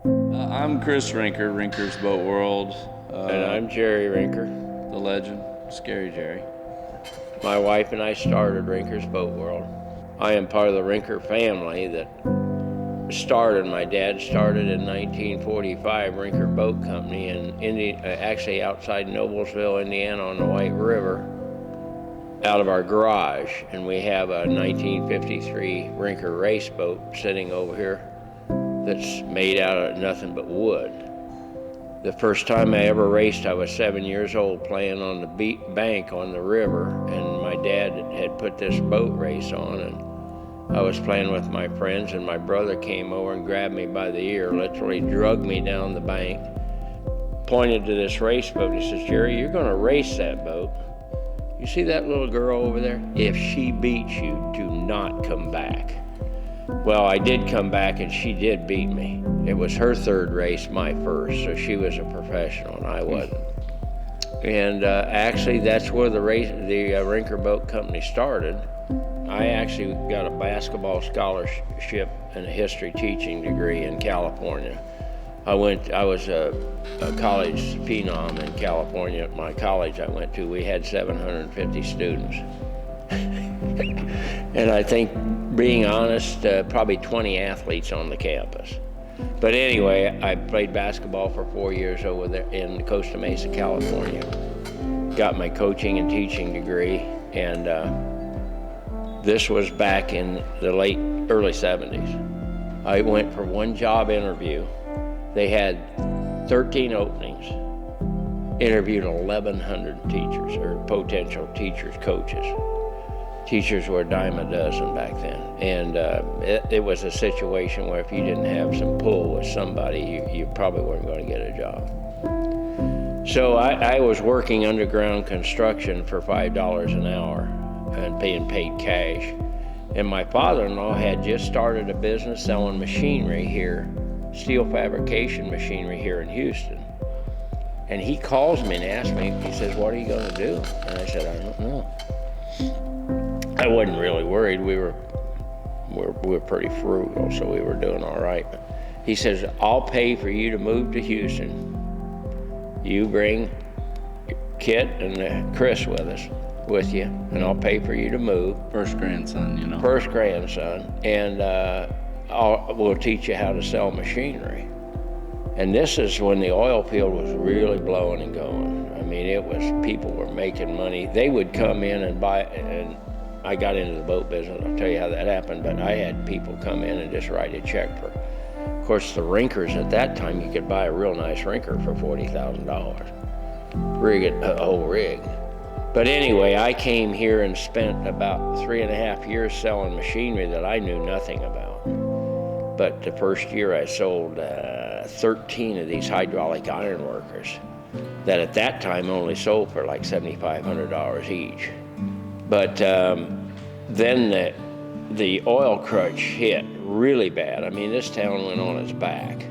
I'm Chris Rinker, Rinker's Boat World. And I'm Jerry Rinker. The legend, Scary Jerry. My wife and I started Rinker's Boat World. I am part of the Rinker family that my dad started in 1945 Rinker Boat Company actually outside Noblesville, Indiana on the White River, out of our garage. And we have a 1953 Rinker race boat sitting over here that's made out of nothing but wood. The first time I ever raced, I was 7 years old playing on the bank on the river, and my dad had put this boat race on, and I was playing with my friends, and my brother came over and grabbed me by the ear, literally dragged me down the bank, pointed to this race boat. He says, "Jerry, you're gonna race that boat. You see that little girl over there? If she beats you, do not come back." Well, I did come back, and she did beat me. It was her third race, my first, so she was a professional, and I wasn't. And actually, that's where the Rinker Boat Company started. I actually got a basketball scholarship and a history teaching degree in California. I was a college phenom in California. At my college I went to, we had 750 students. And I think, being honest, probably 20 athletes on the campus. But anyway, I played basketball for 4 years over there in Costa Mesa, California. Got my coaching and teaching degree, and this was back in the early 70s. I went for one job interview. They had 13 openings, interviewed 1,100 teachers, or potential teachers, coaches. Teachers were a dime a dozen back then. And it was a situation where if you didn't have some pull with somebody, you probably weren't going to get a job. So I was working underground construction for $5 an hour and being paid cash. And my father-in-law had just started a business selling machinery here, steel fabrication machinery here in Houston. And he calls me and asks me, he says, "What are you going to do?" And I said, "I don't know." I wasn't really worried. We were pretty frugal, so we were doing all right. He says, "I'll pay for you to move to Houston. You bring Kit and Chris with you, and I'll pay for you to move." First grandson, you know. First grandson, and we'll teach you how to sell machinery. And this is when the oil field was really blowing and going. I mean, people were making money. They would come in and buy, and I got into the boat business. I'll tell you how that happened, but I had people come in and just write a check for, of course, the Rinkers at that time, you could buy a real nice Rinker for $40,000. Rig it, a whole rig. But anyway, I came here and spent about 3.5 years selling machinery that I knew nothing about. But the first year I sold 13 of these hydraulic iron workers that at that time only sold for like $7,500 each. But then the oil crutch hit really bad. I mean, this town went on its back.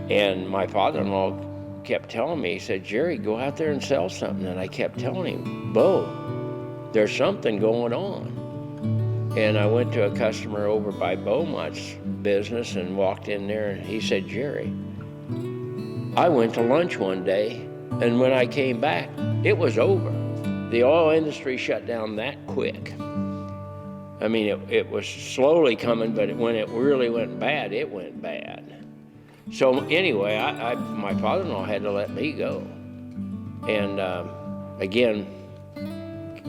And my father-in-law kept telling me, he said, "Jerry, go out there and sell something." And I kept telling him, "Bo, there's something going on." And I went to a customer over by Beaumont's business and walked in there, and he said, "Jerry, I went to lunch one day, and when I came back, it was over. The oil industry shut down that quick." I mean, it was slowly coming, but when it really went bad, it went bad. So anyway, my father-in-law had to let me go. And again,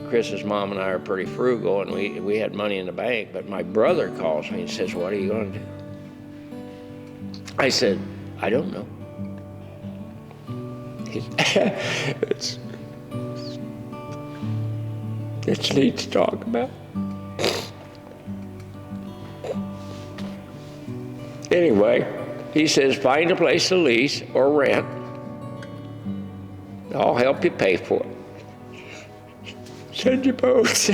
Chris's mom and I are pretty frugal, and we had money in the bank, but my brother calls me and says, "What are you going to do?" I said, "I don't know." It's neat to talk about. Anyway, he says, "Find a place to lease or rent. I'll help you pay for it. Send your boats."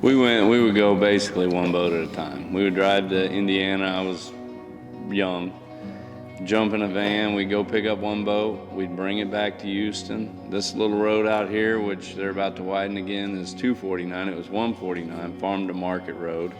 We would go basically one boat at a time. We would drive to Indiana. I was young. Jump in a van, we'd go pick up one boat, we'd bring it back to Houston. This little road out here, which they're about to widen again, is 249. It was 149, Farm to Market Road.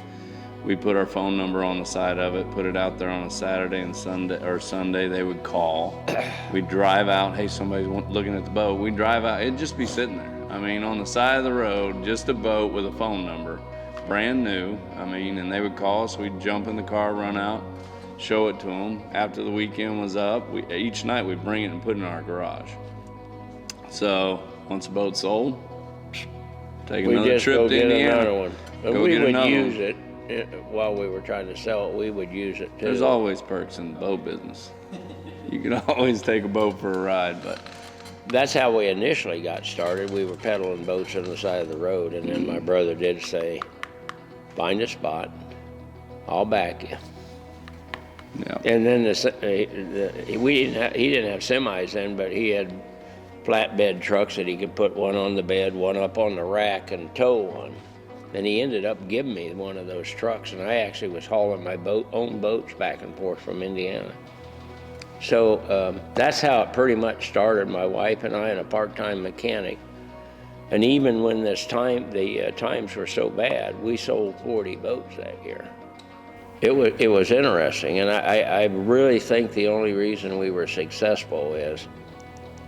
We put our phone number on the side of it, put it out there on a Saturday and Sunday they would call. We'd drive out, hey, somebody's looking at the boat. We'd drive out, it'd just be sitting there. I mean, on the side of the road, just a boat with a phone number, brand new. I mean, and they would call us, we'd jump in the car, run out, show it to them. After the weekend was up, each night we'd bring it and put it in our garage. So once the boat's sold, take another trip to Indiana. Another one. But we would use it while we were trying to sell it. We would use it too. There's always perks in the boat business. You can always take a boat for a ride, but that's how we initially got started. We were pedaling boats on the side of the road, and then my brother did say, "Find a spot, I'll back you." yeah. And then he didn't have semis then, but he had flatbed trucks that he could put one on the bed, one up on the rack, and tow one. And he ended up giving me one of those trucks, and I actually was hauling my own boats back and forth from Indiana. So that's how it pretty much started. My wife and I, and a part-time mechanic. And even when the times were so bad, we sold 40 boats that year. It was interesting, and I really think the only reason we were successful is,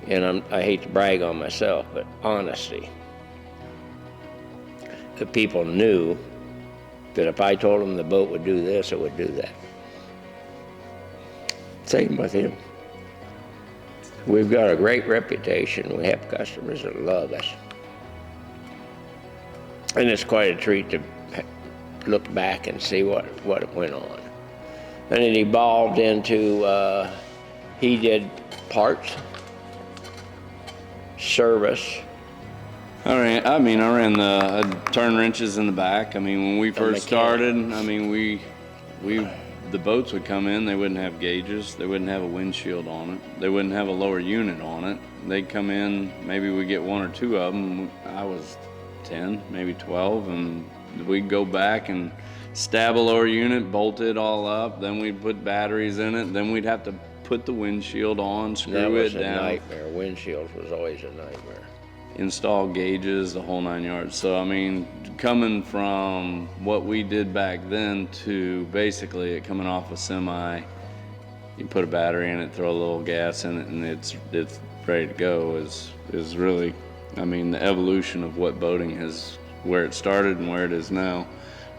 and I hate to brag on myself, but honesty. The people knew that if I told them the boat would do this, it would do that. Same with him. We've got a great reputation. We have customers that love us. And it's quite a treat to look back and see what went on. And it evolved into, he did parts, service. I turned wrenches in the back. I mean, when we first started, I mean, the boats would come in, they wouldn't have gauges, they wouldn't have a windshield on it, they wouldn't have a lower unit on it. They'd come in, maybe we'd get one or two of them. I was 10, maybe 12, and we'd go back and stab a lower unit, bolt it all up, then we'd put batteries in it, then we'd have to put the windshield on, screw it down. That was a nightmare. Windshields was always a nightmare. Install gauges, the whole 9 yards. So, I mean, coming from what we did back then to basically it coming off a semi, you put a battery in it, throw a little gas in it, and it's ready to go is really, I mean, the evolution of what boating is, where it started and where it is now.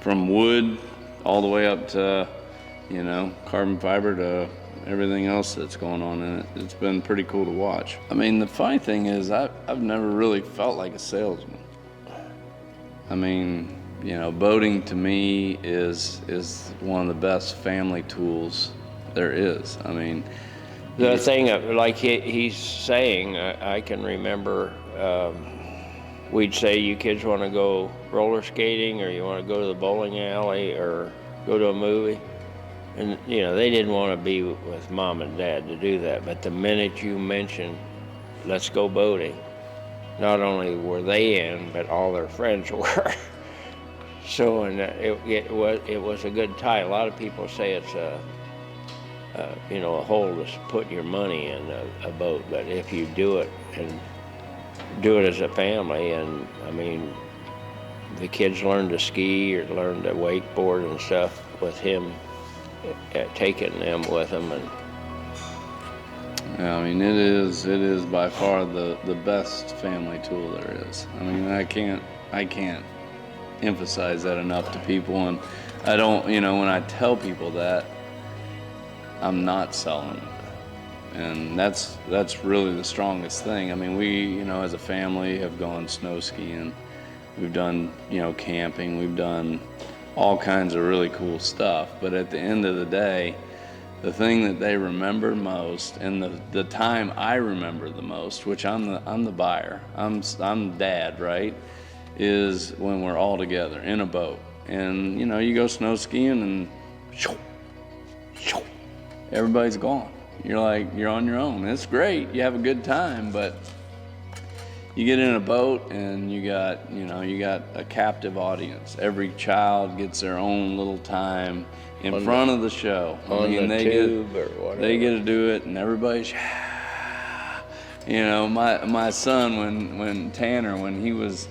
From wood all the way up to, carbon fiber to everything else that's going on in it. It's been pretty cool to watch. I mean, the funny thing is I've never really felt like a salesman. I mean, boating to me is one of the best family tools there is. I mean, the thing, like he's saying, I can remember we'd say, you kids want to go roller skating, or you want to go to the bowling alley, or go to a movie. And, they didn't want to be with mom and dad to do that. But the minute you mentioned, let's go boating, not only were they in, but all their friends were. So, and it was a good tie. A lot of people say it's a hole to put your money in a boat. But if you do it, and do it as a family, and I mean, the kids learn to ski or learn to wakeboard and stuff with him, taking them with him. And yeah, I mean, it is by far the best family tool there is. I mean, I can't emphasize that enough to people, and I don't, when I tell people that, I'm not selling them. And that's really the strongest thing. I mean, we, as a family have gone snow skiing, we've done, camping, we've done all kinds of really cool stuff. But at the end of the day, the thing that they remember most, and the time I remember the most, which I'm the buyer, I'm dad, right, is when we're all together in a boat. And, you go snow skiing and everybody's gone. You're on your own. It's great. You have a good time, but you get in a boat and you got a captive audience. Every child gets their own little time in front of the show. They get to do it, and everybody's, my son, when Tanner, when he was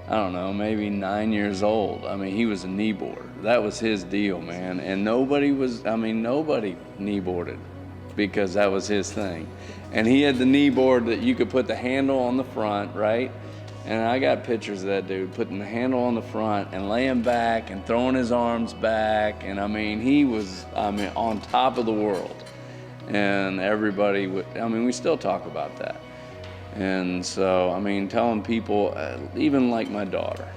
I don't know, maybe 9 years old. I mean, he was a kneeboarder. That was his deal, man. And nobody kneeboarded because that was his thing. And he had the kneeboard that you could put the handle on the front, right? And I got pictures of that dude putting the handle on the front and laying back and throwing his arms back. And I mean, he was, on top of the world. And everybody would, we still talk about that. And so, telling people, even like my daughter,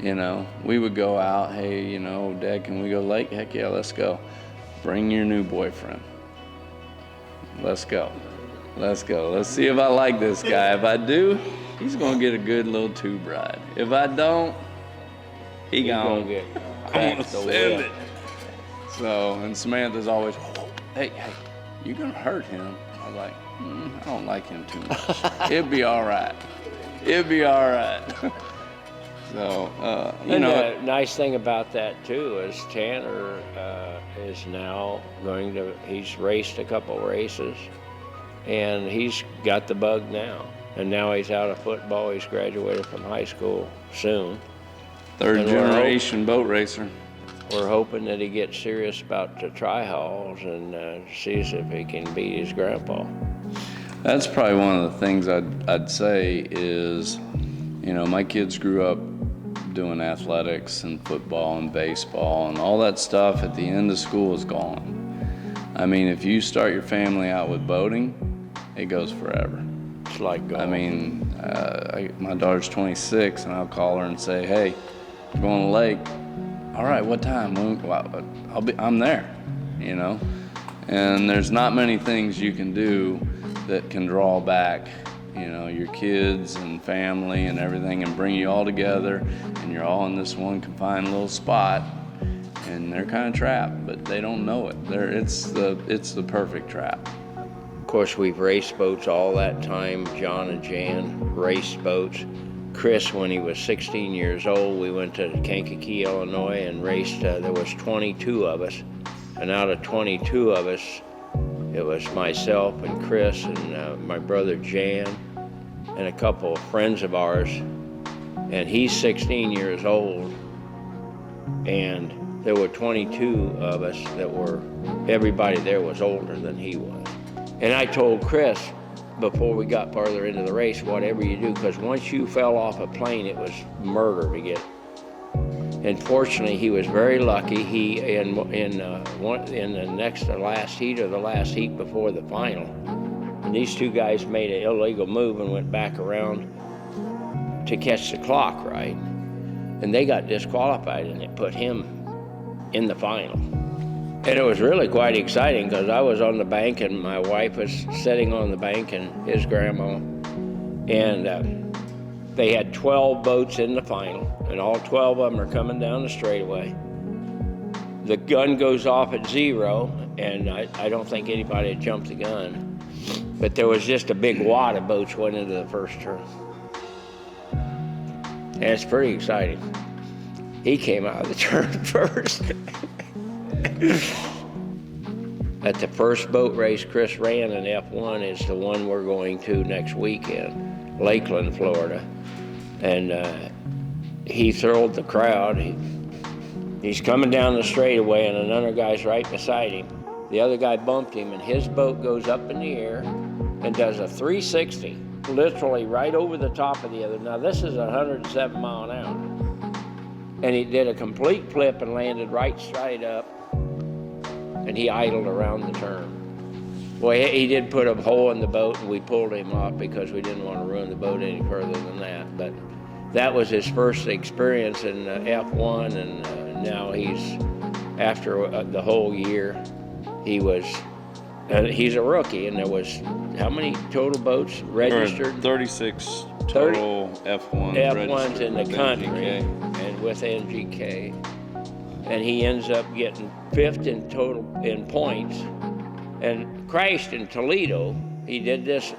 we would go out, hey, Dad, can we go lake? Heck yeah, let's go. Bring your new boyfriend. Let's go. Let's go. Let's see if I like this guy. If I do, he's going to get a good little tube ride. If I don't, he's going to send it. So, and Samantha's always, hey, you're going to hurt him. I was like, I don't like him too much. It'll be all right. It'll be all right. So, The nice thing about that, too, is Tanner is now he's raced a couple races, and he's got the bug now. And now he's out of football. He's graduated from high school soon. Third generation boat racer. We're hoping that he gets serious about the tri-hauls and sees if he can beat his grandpa. That's probably one of the things I'd say is, my kids grew up doing athletics and football and baseball and all that stuff at the end of school is gone. If you start your family out with boating, it goes forever. It's like golf. My daughter's 26 and I'll call her and say, hey, we're going to the lake. All right, what time? I'm there, And there's not many things you can do that can draw back, your kids and family and everything and bring you all together, and you're all in this one confined little spot, and they're kind of trapped, but they don't know it. It's the perfect trap. Of course, we've raced boats all that time. John and Jan raced boats. Chris, when he was 16 years old, we went to Kankakee, Illinois, and raced. There was 22 of us, and out of 22 of us, it was myself and Chris and my brother Jan and a couple of friends of ours. And he's 16 years old, and there were 22 of us everybody there was older than he was. And I told Chris, before we got farther into the race, whatever you do, because once you fell off a plane, it was murder to get. And fortunately, he was very lucky. He in the next to last heat, or the last heat before the final, and these two guys made an illegal move and went back around to catch the clock, right? And they got disqualified, and it put him in the final. And it was really quite exciting because I was on the bank and my wife was sitting on the bank and his grandma. And they had 12 boats in the final, and all 12 of them are coming down the straightaway. The gun goes off at 0, and I don't think anybody had jumped the gun. But there was just a big wad of boats went into the first turn. And it's pretty exciting. He came out of the turn first. At the first boat race Chris ran in F1 is the one we're going to next weekend, Lakeland, Florida. And he thrilled the crowd. He's coming down the straightaway and another guy's right beside him. The other guy bumped him and his boat goes up in the air and does a 360, literally right over the top of the other. Now this is 107 mile an hour. And he did a complete flip and landed right straight up. And he idled around the turn. Well, he did put a hole in the boat, and we pulled him off because we didn't want to ruin the boat any further than that. But that was his first experience in F1, and now he's, after the whole year, he's a rookie, and there was, how many total boats registered? 36 total F1s in the country, and with NGK. And he ends up getting 5th in total in points, and crashed in Toledo. He did this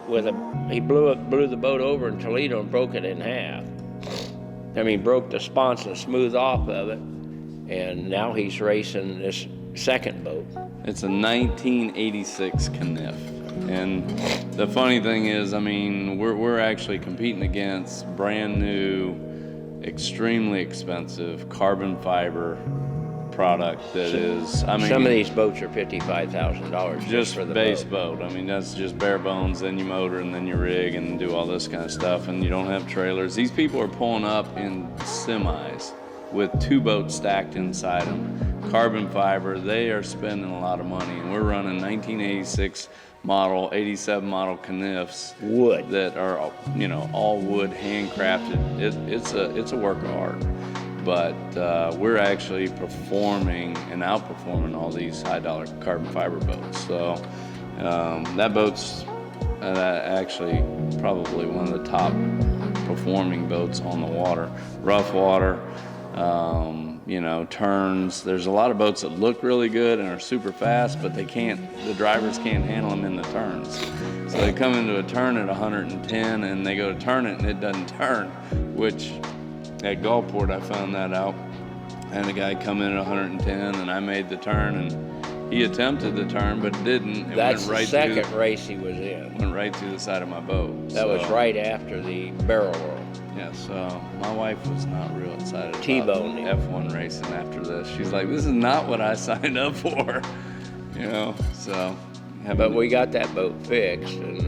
he blew the boat over in Toledo and broke it in half. Broke the sponson smooth off of it, and now he's racing this second boat. It's a 1986 Kniff. And the funny thing is, we're actually competing against brand new extremely expensive carbon fiber product that is, I mean, Some of these boats are $55,000 just for the base boat. boat. I mean, that's just bare bones, then you motor and then you rig and do all this kind of stuff, and you don't have trailers. These people are pulling up in semis with 2 boats stacked inside them, carbon fiber. They are spending a lot of money, and we're running 1986 model, 87 model canoes. Wood. That are, you know, all wood, handcrafted. It's a work of art. But we're actually performing and outperforming all these high-dollar carbon fiber boats. So that boat's actually probably one of the top performing boats on the water. Rough water, you know, turns. There's a lot of boats that look really good and are super fast, but the drivers can't handle them in the turns. So they come into a turn at 110 and they go to turn it and it doesn't turn, which at Gulfport, I found that out. And the guy come in at 110, and I made the turn, and he attempted the turn, but didn't. It That's went right the second race he was in. Went right through the side of my boat. That was right after the barrel roll. Yeah, so my wife was not real excited T-boned him. about F1 racing after this. She's like, this is not what I signed up for, you know, so. But we got that boat fixed, and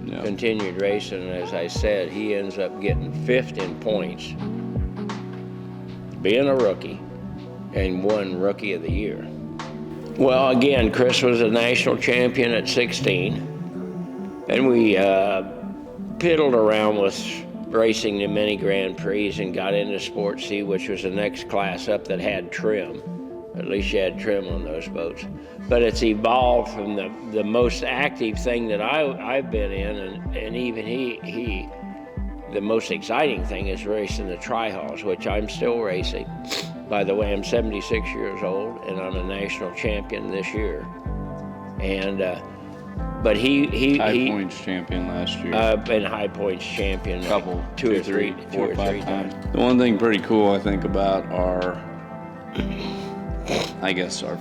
Yeah. continued racing, and as I said, he ends up getting 5th in points, being a rookie, and won Rookie of the Year. Well, again, Chris was a national champion at 16, and we piddled around with racing the mini Grand Prix and got into Sport C, which was the next class up that had trim. At least you had trim on those boats. But it's evolved from the most active thing that I've been in, and even he, the most exciting thing is racing the tri-hulls, which I'm still racing. By the way, I'm 76 years old, and I'm a national champion this year. And but he High points champion last year. Been high points champion Couple, like two or three times. The one thing pretty cool I think about our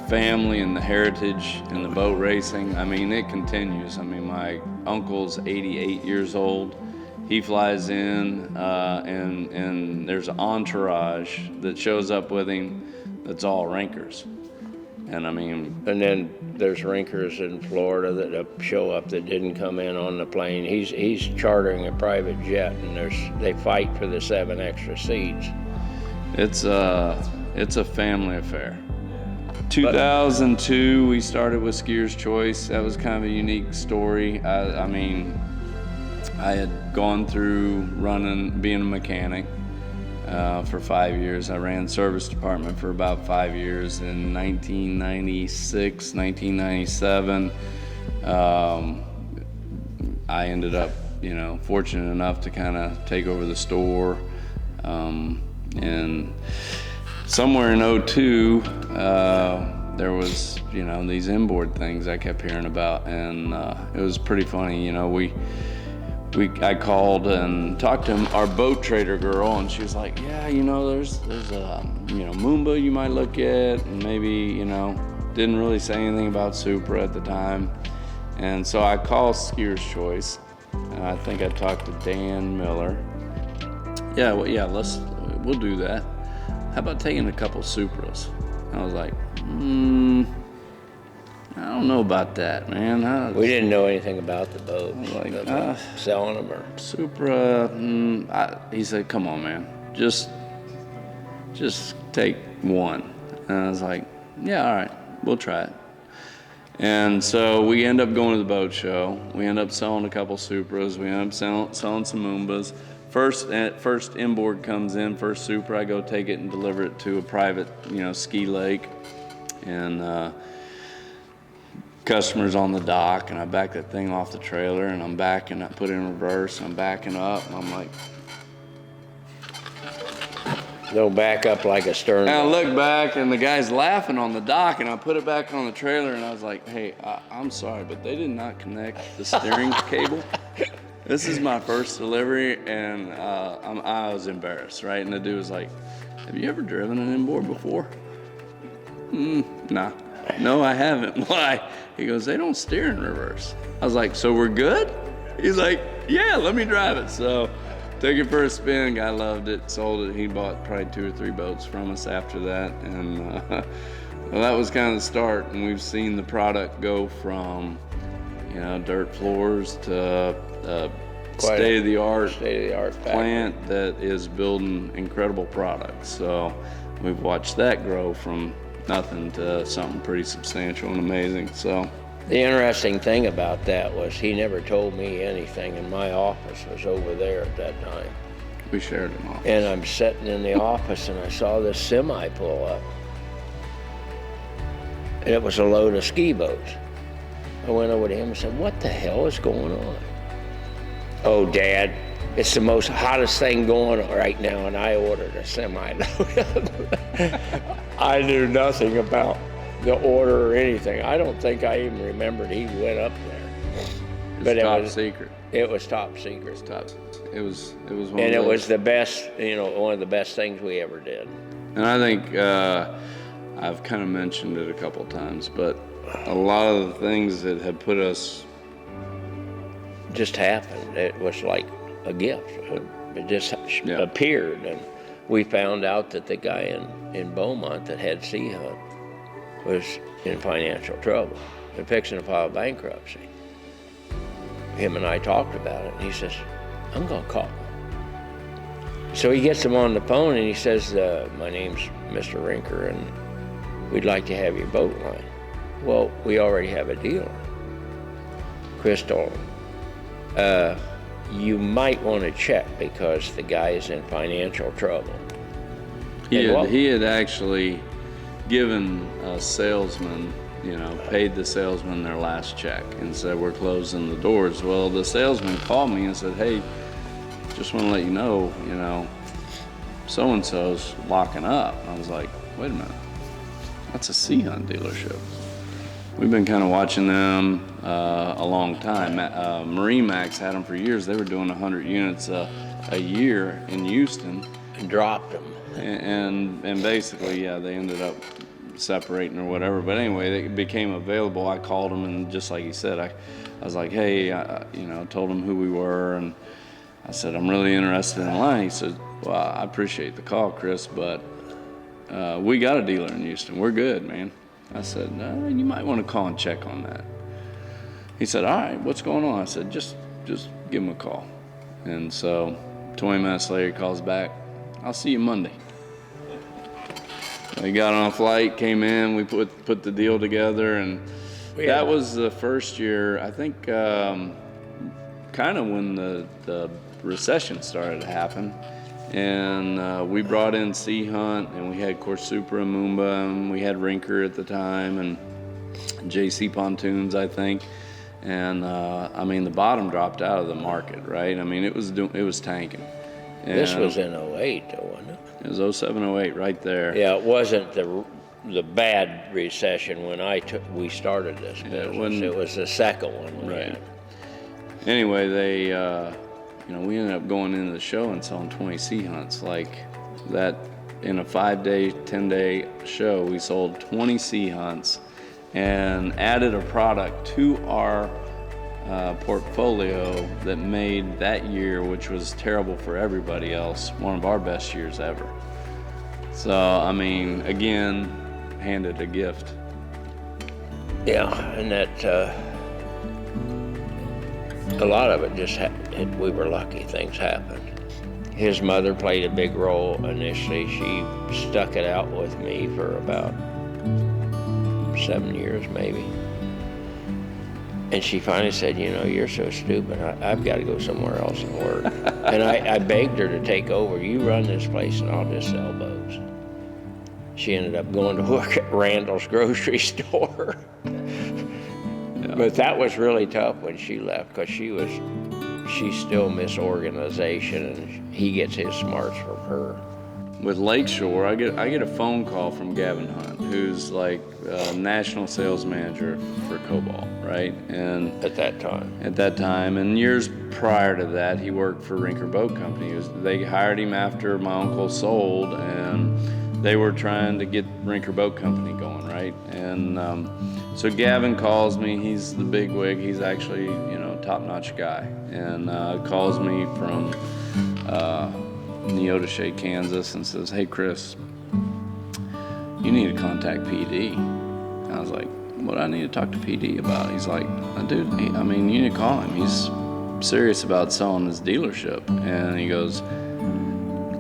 family and the heritage in the boat racing. I mean, it continues. I mean, my uncle's 88 years old. He flies in, and there's an entourage that shows up with him that's all Rinkers. And I mean, and then there's Rinkers in Florida that show up that didn't come in on the plane. He's chartering a private jet, and they fight for the 7 extra seats. It's a family affair. 2002, we started with Skier's Choice. That was kind of a unique story. I mean, I had gone through being a mechanic for 5 years. I ran service department for about 5 years. In 1996, 1997, I ended up, fortunate enough to kind of take over the store. And somewhere in 2002, there was, these inboard things I kept hearing about, and it was pretty funny. I called and talked to our boat trader girl, and she was like, yeah, there's a, Moomba you might look at, and maybe, didn't really say anything about Supra at the time. And so I called Skier's Choice, and I think I talked to Dan Miller. Yeah, we'll do that. How about taking a couple Supras? I was like, I don't know about that, man. We didn't know anything about the boat. Like, selling them or Supra. He said, come on, man. Just take one. And I was like, yeah, all right, we'll try it. And so we end up going to the boat show. We end up selling a couple Supras. We end up selling some Moombas. First inboard comes in, first Supra, I go take it and deliver it to a private, ski lake. And customers on the dock, and I back that thing off the trailer, and I'm backing, I put it in reverse, I'm backing up, and I'm like... They'll back up like a stern. And I look back, and the guy's laughing on the dock, and I put it back on the trailer, and I was like, hey, I'm sorry, but they did not connect the steering cable. This is my first delivery, and I was embarrassed, right? And the dude was like, have you ever driven an inboard before? Nah. No, I haven't. Why? He goes, they don't steer in reverse. I was like, so we're good? He's like, yeah, let me drive it. So Took it for a spin. Guy loved it. Sold it. He bought probably 2 or 3 boats from us after that, and well, that was kind of the start. And we've seen the product go from, you know, dirt floors to state-of-the-art plant that is building incredible products. So we've watched that grow from nothing to something pretty substantial and amazing. So the interesting thing about that was he never told me anything, and my office was over there at that time. we shared an office. And I'm sitting in the office and I saw this semi pull up. And it was a load of ski boats. I went over to him and said, "What the hell is going on?" "Oh, Dad, it's the most hottest thing going on right now, and I ordered a semi load." I knew nothing about the order or anything. I don't think I even remembered he went up there. But it was secret. It was top secret. It was one and of it was the best, one of the best things we ever did. And I think I've kind of mentioned it a couple times, but a lot of the things that had put us just happened. It was like a gift. It just appeared, and we found out that the guy in Beaumont that had Sea Hunt was in financial trouble and fixing to file bankruptcy. Him and I talked about it, and he says, "I'm gonna call him." So he gets him on the phone and he says, "My name's Mr. Rinker, and we'd like to have your boat line." "Well, we already have a dealer." Chris told him, "You might want to check because the guy is in financial trouble." He had actually given a salesman, paid the salesman their last check and said, "We're closing the doors." Well, the salesman called me and said, "Hey, just want to let you know, so-and-so's locking up." I was like, "Wait a minute, that's a Sea Hunt dealership." We've been kind of watching them a long time. Marine Max had them for years. They were doing 100 units a year in Houston. And dropped them. And basically, they ended up separating or whatever. But anyway, they became available. I called them, and just like he said, I was like, "Hey," told him who we were, and I said, "I'm really interested in line." He said, "Well, I appreciate the call, Chris, but we got a dealer in Houston. We're good, man." I said, "No, you might want to call and check on that." He said, "All right, what's going on?" I said, just give him a call." And so 20 minutes later, he calls back, "I'll see you Monday." We got on a flight, came in, we put the deal together, and that was the first year, I think, kind of when the recession started to happen. And we brought in Sea Hunt, and we had, of course, Super and Moomba, and we had Rinker at the time, and JC Pontoons, I think. And the bottom dropped out of the market, right? It was tanking. And this was in 08, though, wasn't it? It was 07, 08, right there. Yeah, it wasn't the bad recession when we started this business. It was the second one. Right. Anyway, they, we ended up going into the show and selling 20 Sea Hunts. Like that, in a 5-day, 10-day show, we sold 20 Sea Hunts and added a product to our portfolio that made that year, which was terrible for everybody else, one of our best years ever. So, again, handed a gift. Yeah, and that, a lot of it just happened. We were lucky things happened. His mother played a big role initially. She stuck it out with me for about 7 years, maybe. And she finally said, "You're so stupid. I've got to go somewhere else and work." And I begged her to take over. "You run this place and I'll just sell boats." She ended up going to work at Randall's grocery store. But that was really tough when she left, because she still missed organization, and he gets his smarts from her. With Lakeshore, I get a phone call from Gavin Hunt, who's like national sales manager for Cobalt, right? And At that time, and years prior to that, he worked for Rinker Boat Company. They hired him after my uncle sold, and they were trying to get Rinker Boat Company going, right? And so Gavin calls me. He's the big wig. He's actually, top-notch guy, and calls me from Neodesha, Kansas, and says, "Hey, Chris, you need to contact PD." And I was like, "What do I need to talk to PD about?" He's like, "Dude, I mean, you need to call him. He's serious about selling his dealership." And he goes,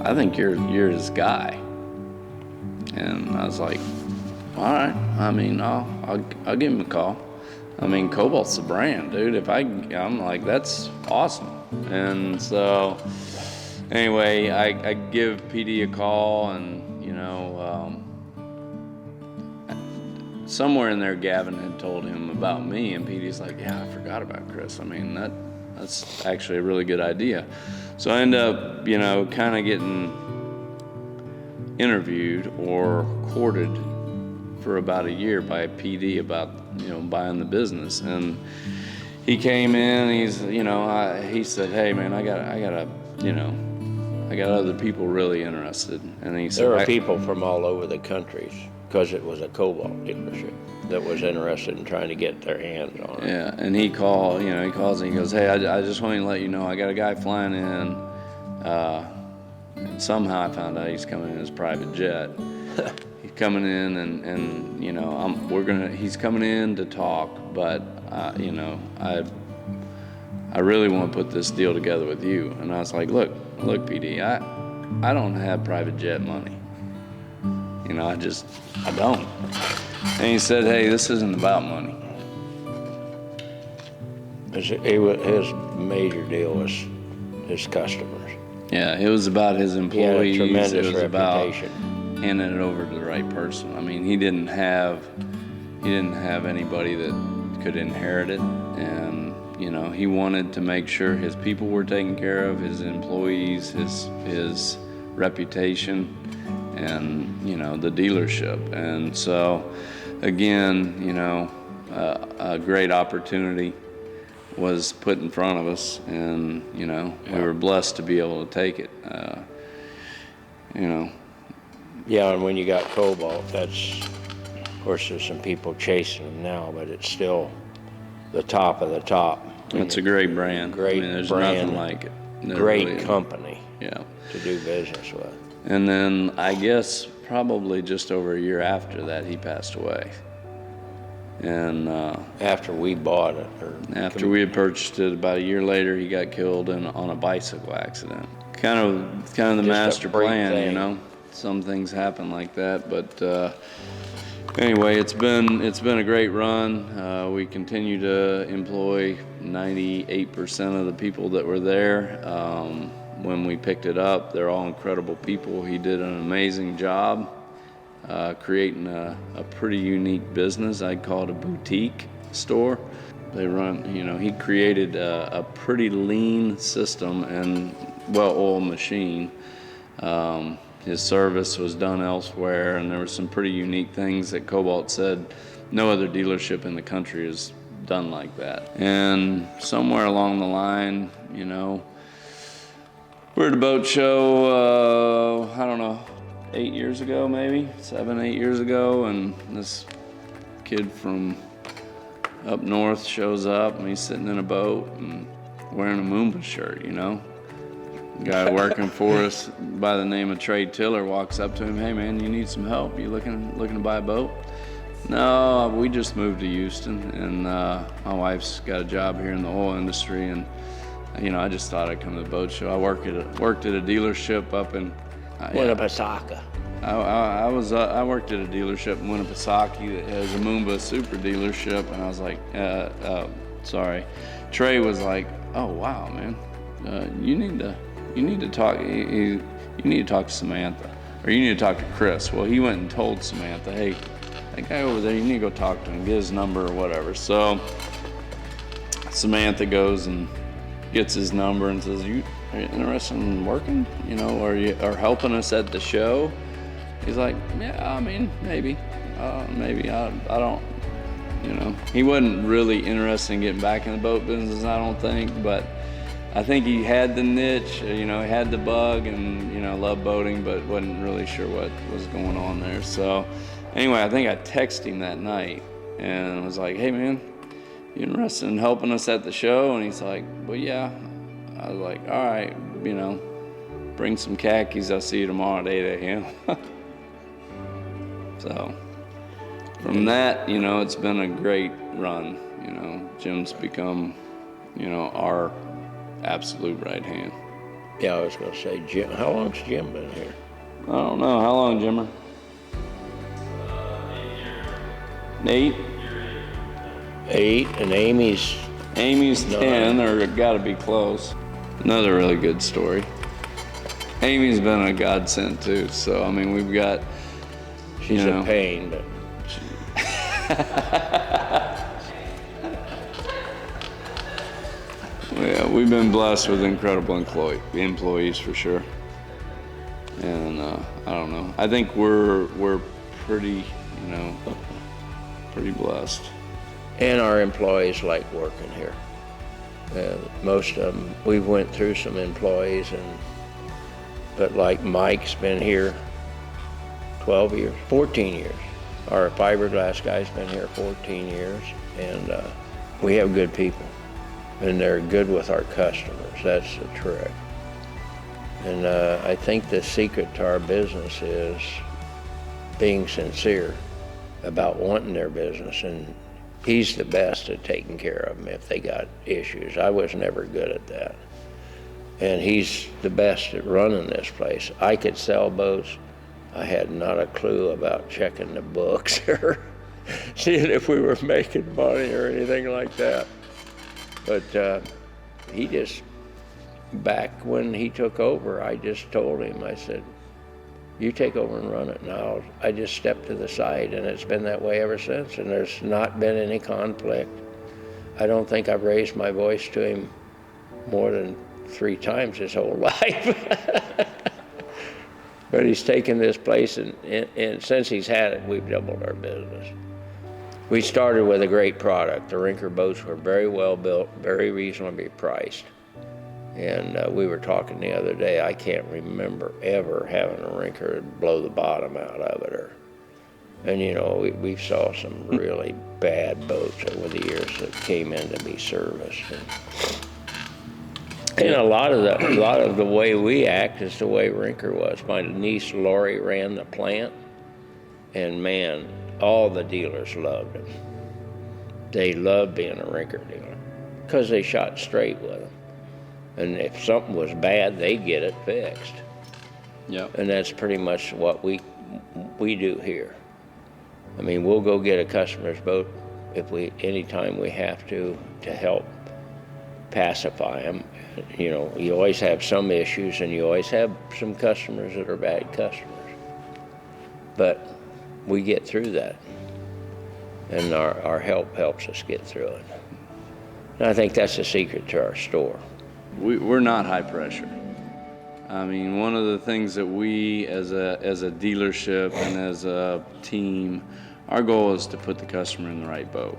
"I think you're his guy." And I was like, "All right. I mean, I'll give him a call. I mean, Cobalt's the brand, dude. I'm like, that's awesome." And so, anyway, I give PD a call, and somewhere in there, Gavin had told him about me, and PD's like, "Yeah, I forgot about Chris. I mean, that's actually a really good idea." So I end up, kind of getting interviewed or courted for about a year by PD about, buying the business. And he came in, he said, "Hey man, I got other people really interested." And he said, there were people from all over the country, because it was a Cobalt dealership, that was interested in trying to get their hands on it. Yeah, and he calls and he goes, "Hey, I just want to let you know I got a guy flying in. And somehow I found out he's coming in his private jet. He's coming in, and he's coming in to talk, but I really want to put this deal together with you." And I was like, look, PD, I don't have private jet money. I don't. And he said, "Hey, this isn't about money." His major deal was his customers. Yeah, it was about his employees. He had a tremendous it was reputation. about handing it over to the right person. I mean, he didn't have anybody that could inherit it, and he wanted to make sure his people were taken care of, his employees, his reputation, and the dealership. And so again, a great opportunity was put in front of us, and we were blessed to be able to take it. Yeah, and when you got Cobalt, that's, of course, there's some people chasing them now, but it's still the top of the top. It's a great brand. Great there's brand. nothing like it. Great company. Yeah. To do business with. And then I guess probably just over a year after that, he passed away. And after we bought it, after we had purchased it, about a year later, he got killed on a bicycle accident. Kind of the master plan, Some things happen like that, but anyway, it's been a great run. We continue to employ 98% of the people that were there. When we picked it up, they're all incredible people. He did an amazing job creating a pretty unique business. I'd call it a boutique store. They run, he created a pretty lean system and well-oiled machine. His service was done elsewhere, and there were some pretty unique things that Cobalt said no other dealership in the country has done like that. And somewhere along the line, we're at a boat show, I don't know, 8 years ago, maybe 7, 8 years ago, and this kid from up north shows up, and he's sitting in a boat and wearing a Moomba shirt, Guy working for us by the name of Trey Tiller walks up to him, "Hey man, you need some help? You looking to buy a boat?" "No, we just moved to Houston, and my wife's got a job here in the oil industry, and I just thought I'd come to the boat show. I worked at a dealership up in Winnipesaukee. I worked at a dealership in Winnipesaukee that has a Moomba super dealership," and I was like, sorry. Trey was like, "Oh wow, man, you need to talk. You need to talk to Samantha, or you need to talk to Chris." Well, he went and told Samantha, "Hey, that guy over there, you need to go talk to him, get his number or whatever." So Samantha goes and gets his number and says, Are you interested in working, or helping us at the show?" He's like, "Yeah, I mean, maybe, I don't, He wasn't really interested in getting back in the boat business, I don't think, but I think he had the niche, he had the bug, and, loved boating, but wasn't really sure what was going on there. So anyway, I think I texted him that night and was like, "Hey man, you interested in helping us at the show?" And he's like, "Well, yeah." I was like, "All right, bring some khakis. I'll see you tomorrow at 8 a.m. So from that, you know, it's been a great run. You know, Jim's become, you know, our absolute right hand. Yeah, I was going to say, Jim. How long's Jim been here? I don't know. How long, Jimmer? 8? 8, and Amy's 10, or got to be close. Another really good story. Amy's been a godsend too. So I mean, we've got. She's a pain, but. Yeah, we've been blessed with incredible employees for sure. And I don't know. I think we're pretty, you know, pretty blessed. And our employees like working here. Most of them, we went through some employees, but like Mike's been here 12 years, 14 years. Our fiberglass guy's been here 14 years, and we have good people, and they're good with our customers. That's the trick. And I think the secret to our business is being sincere about wanting their business, and he's the best at taking care of them if they got issues. I was never good at that. And he's the best at running this place. I could sell boats. I had not a clue about checking the books or seeing if we were making money or anything like that. But he just, back when he took over, I just told him, I said, you take over and run it now. I just stepped to the side, and it's been that way ever since, and there's not been any conflict. I don't think I've raised my voice to him more than 3 times his whole life. But he's taken this place, and since he's had it, we've doubled our business. We started with a great product. The Rinker boats were very well built, very reasonably priced. And we were talking the other day, I can't remember ever having a Rinker blow the bottom out of it. And you know, we saw some really bad boats over the years that came in to be serviced. And a lot of the way we act is the way Rinker was. My niece Lori ran the plant, and man, all the dealers loved him. They loved being a Rinker dealer because they shot straight with them. And if something was bad, they'd get it fixed. Yep. And that's pretty much what we do here. I mean, we'll go get a customer's boat anytime we have to help pacify them. You know, you always have some issues, and you always have some customers that are bad customers. But we get through that, and our help helps us get through it. And I think that's the secret to our store. We're not high pressure. I mean, one of the things that we as a dealership and as a team, our goal is to put the customer in the right boat.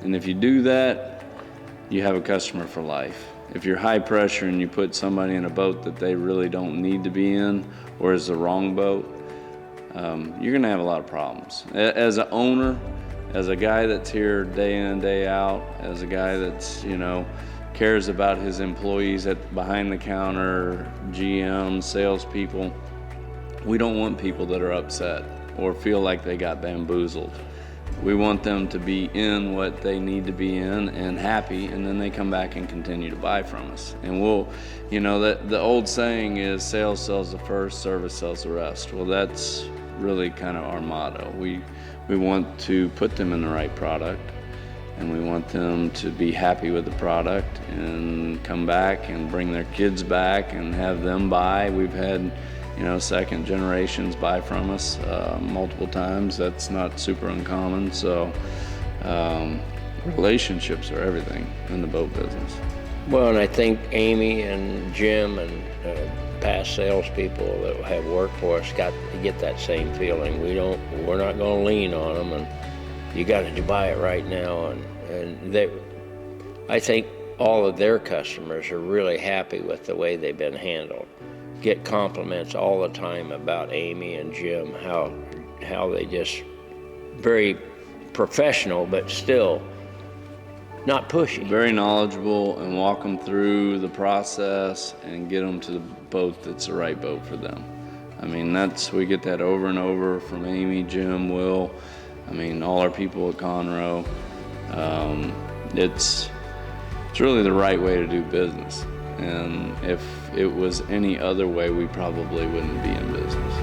And if you do that, you have a customer for life. If you're high pressure and you put somebody in a boat that they really don't need to be in, or is the wrong boat, you're gonna have a lot of problems. As an owner, as a guy that's here day in and day out, as a guy that's, you know, cares about his employees at behind the counter, GM, salespeople, we don't want people that are upset or feel like they got bamboozled. We want them to be in what they need to be in and happy, and then they come back and continue to buy from us. And we'll, you know, the old saying is sales sells the first, service sells the rest. Well, that's really kind of our motto. We want to put them in the right product, and we want them to be happy with the product and come back and bring their kids back and have them buy. We've had, you know, second generations buy from us multiple times. That's not super uncommon. So relationships are everything in the boat business. Well, and I think Amy and Jim and past salespeople that have worked for us got to get that same feeling. We're not going to lean on them, and you got to buy it right now. And I think all of their customers are really happy with the way they've been handled. Get compliments all the time about Amy and Jim, how they just very professional, but still not pushy. Very knowledgeable, and walk them through the process and get them to the boat that's the right boat for them. I mean, we get that over and over from Amy, Jim, Will. I mean, all our people at Conroe. It's really the right way to do business. And if it was any other way, we probably wouldn't be in business.